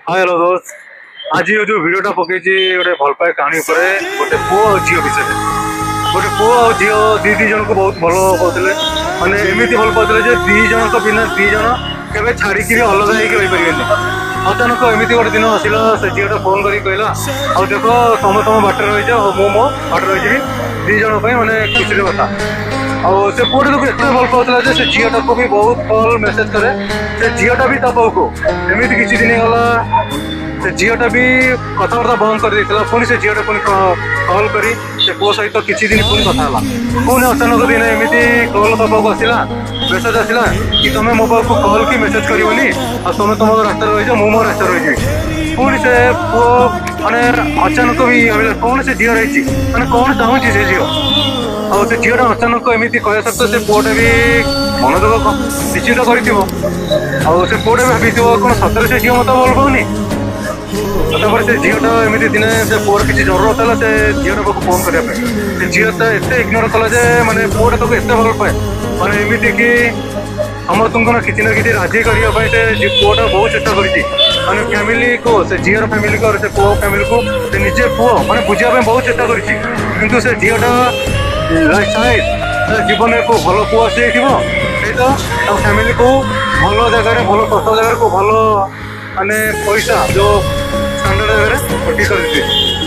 Hi hello दोस्त। आज ये जो वीडियोटा पकई गोटे भल पाए कहानी गोटे पुओ और झील विषय गोटे पुओ और झील दी जन को बहुत भल पाते माने एमती भल पाते दी जन बिना दी जन के छाड़ी अलग होपारे। अचानक एमती गोटे दिन आसला से झीलटा फोन कर कहला आ देख तुम तुम बाटर रही जाओ मो मो बाटर रही दी जन माने खुशी कथा। और से पुओटा को एत भल पाला से झीलटा को भी बहुत कल मेसेज करे से झीलटा भी पुओ को एमती किसी दिन गला से झीलटा भी कथबार्ता बंद कर देता पुणी से झीलटा पुणी कल कर पुओ सहित किसी दिन पुणी कथा पुणी अचानक दिन एमती कल पाक आसला मेसेज आसला कि तुम मो पाक कल कि मेसेज करनी आ तुम तुम रास्ता रही जाओ मो रास्ता रही पुणी से पुओ मैंने अचानक भी कौन से झील रही मैंने कौन चाहूँगी से झील और से झीलटा अचानक एमती कह सत्वे से पुओटा भी मन दुख निश्चित कर से पुओटा भी भाई कौन सतरे से झील मत भल पाऊनी। से झीलटा एमती दिन से पुओर किसी जरूरत है से झीलटा पाक फोन करने से झीलटा एत इग्नोर कला मैंने पुओटा तक एत भल पाए मैंने एमती कि समस्त किसी ना कि राजी करने से पुओटा बहुत चेष्टा कर फैमिली को से झील फैमिली को से पुओ फैमिली को से निजे पुओ मैंने बुझापी बहुत चेष्टा कर से झीलटा शायद जीवन को भल पुओ आसी सहित फैमिली को भल जगार भल सस्ता जगार को भल माने पैसा जो स्टैंडर्ड जगह पटी कर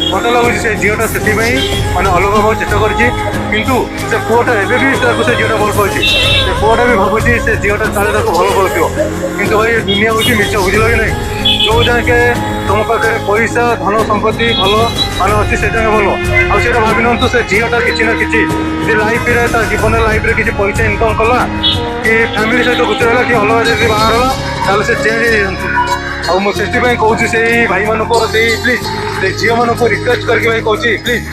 मत लगुच से झीलटा से मैंने अलग भाव चेष्टा करूँ से पुओटा एवं भी से झीलटा भल पाई से पुओटा भी भावुँ से झीलटा चाले भल पाथो कि भाई दुनिया हूँ मिछ बुझल कि नहीं जो जाके तुम पाखे पैसा धन संपत्ति भल मान अच्छी से जगह भल आउट भावी नियंतु से झीलटा कि ना कि लाइफ जीवन लाइफ किसी पैसा इनकम कला कि फैमिली सहित गुजर रहा कि अलग जब बाहर से चेंज हो मुझे कहूँ से भाई मान प्लीज से झील मान रिक्वेस्ट करके भाई कहूँ प्लीज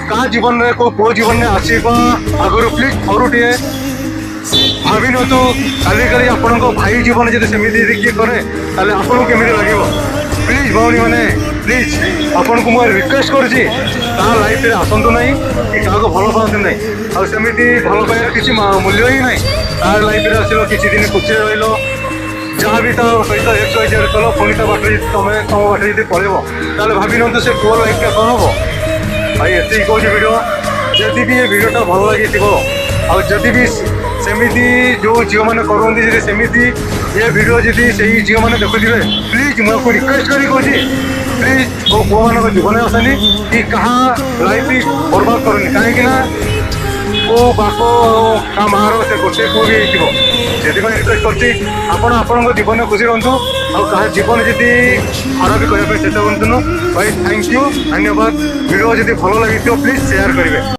क्या जीवन में को पुओ जीवन में आसवा आगुरी प्लीज थरुटे भावी नि काली काली आपण भाई जीवन जब सेमती किए करे आपको केमी लगे प्लीज भौणी मैंने प्लीज आपन को मुझे रिक्वेस्ट करुँची लाइफ में आसतु ना कि क्या भल पाते ना आमती भल पाइबार किसी मूल्य ही ना लाइफ में आस किसी दिन खुशी रही जहाँ भी सहित एक्सरसाइज कल पुणी बाट तुम तुम बाट जी पलैब भावी नि से पुओ लाइफ क्या कौन हम भाई एत कौन भिड जदि भी ये भिडटा भल लगी भी सेमती जो झील मैंने करती सेमती ये भिड जी से झील मैंने देखुए प्लीज मुझे रिक्वेस्ट कर कहूँ प्लीज मो पुओ मान जीवन आसनी कि कहाँ लाइफ बर्बाद करनी कहीं को बाप का मार से गोटे पुओ भी से रिक्वेस्ट कर आपण जीवन खुशी रुहतु आ जीवन जी खराब करने चेष्टा करूँ भाई थैंक यू धन्यवाद भिड जब भल लगी प्लीज शेयर करेंगे।